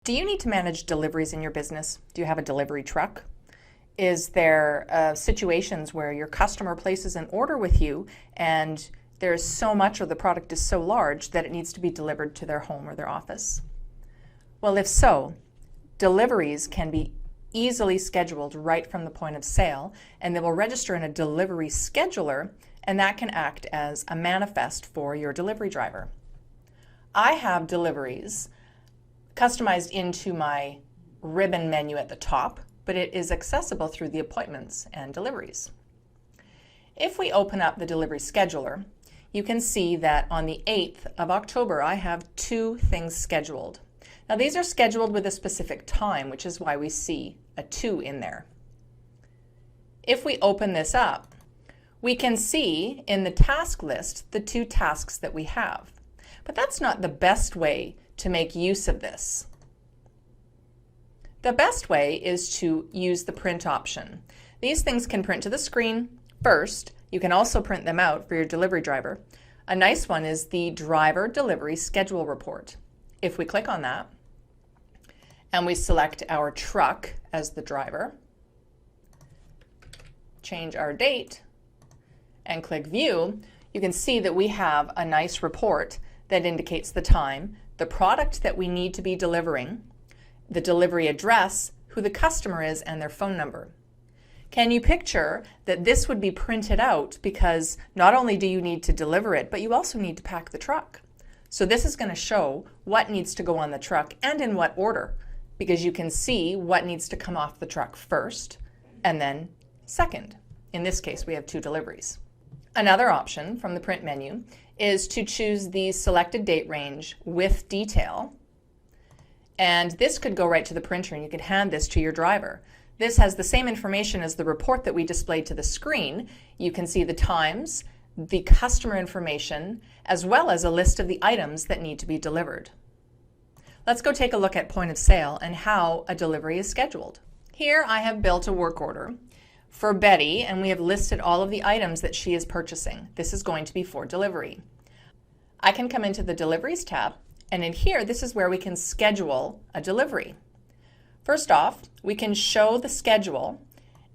Do you need to manage deliveries in your business? Do you have a delivery truck? Is there situations where your customer places an order with you and there's so much or the product is so large that it needs to be delivered to their home or their office? Well, if so, deliveries can be easily scheduled right from the point of sale, and they will register in a delivery scheduler, and that can act as a manifest for your delivery driver. I have deliveries customized into my ribbon menu at the top, but it is accessible through the appointments and deliveries. If we open up the delivery scheduler, you can see that on the 8th of October, I have 2 things scheduled. Now these are scheduled with a specific time, which is why we see a 2 in there. If we open this up, we can see in the task list the 2 tasks that we have. But that's not the best way to make use of this. The best way is to use the print option. These things can print to the screen first. You can also print them out for your delivery driver. A nice one is the driver delivery schedule report. If we click on that and we select our truck as the driver, change our date, and click view, you can see that we have a nice report that indicates the time, the product that we need to be delivering, the delivery address, who the customer is, and their phone number. Can you picture that this would be printed out because not only do you need to deliver it, but you also need to pack the truck. So this is going to show what needs to go on the truck and in what order, because you can see what needs to come off the truck first and then second. In this case, we have 2 deliveries. Another option from the print menu is to choose the selected date range with detail. And this could go right to the printer and you could hand this to your driver. This has the same information as the report that we displayed to the screen. You can see the times, the customer information, as well as a list of the items that need to be delivered. Let's go take a look at point of sale and how a delivery is scheduled. Here I have built a work order for Betty, and we have listed all of the items that she is purchasing. This is going to be for delivery. I can come into the Deliveries tab, and in here, this is where we can schedule a delivery. First off, we can show the schedule,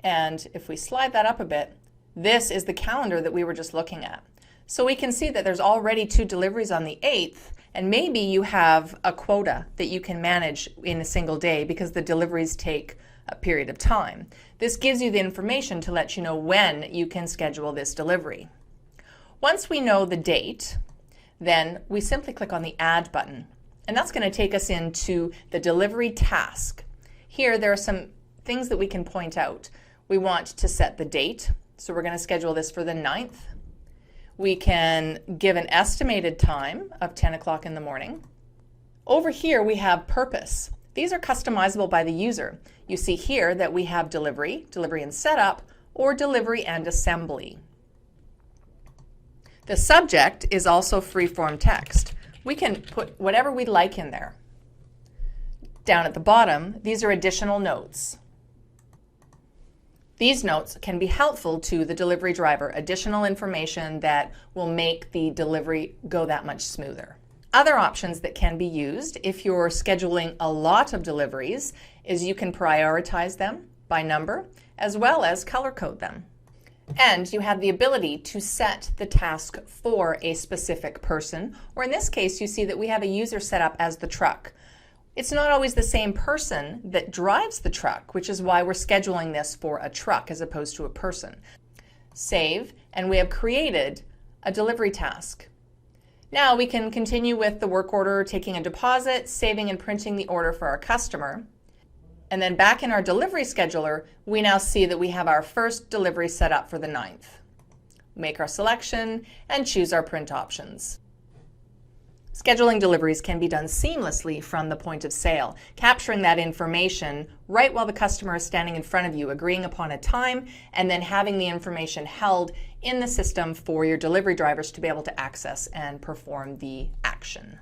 and if we slide that up a bit, this is the calendar that we were just looking at. So we can see that there's already 2 deliveries on the 8th, and maybe you have a quota that you can manage in a single day because the deliveries take a period of time. This gives you the information to let you know when you can schedule this delivery. Once we know the date, then we simply click on the Add button, and that's going to take us into the delivery task. Here there are some things that we can point out. We want to set the date, so we're going to schedule this for the 9th. We can give an estimated time of 10 o'clock in the morning. Over here we have purpose. These are customizable by the user. You see here that we have delivery, delivery and setup, or delivery and assembly. The subject is also free-form text. We can put whatever we'd like in there. Down at the bottom, these are additional notes. These notes can be helpful to the delivery driver, additional information that will make the delivery go that much smoother. Other options that can be used if you're scheduling a lot of deliveries is you can prioritize them by number as well as color code them. And you have the ability to set the task for a specific person, or in this case you see that we have a user set up as the truck. It's not always the same person that drives the truck, which is why we're scheduling this for a truck as opposed to a person. Save, and we have created a delivery task. Now we can continue with the work order, taking a deposit, saving and printing the order for our customer. And then back in our delivery scheduler, we now see that we have our first delivery set up for the 9th. Make our selection and choose our print options. Scheduling deliveries can be done seamlessly from the point of sale, capturing that information right while the customer is standing in front of you, agreeing upon a time, and then having the information held in the system for your delivery drivers to be able to access and perform the action.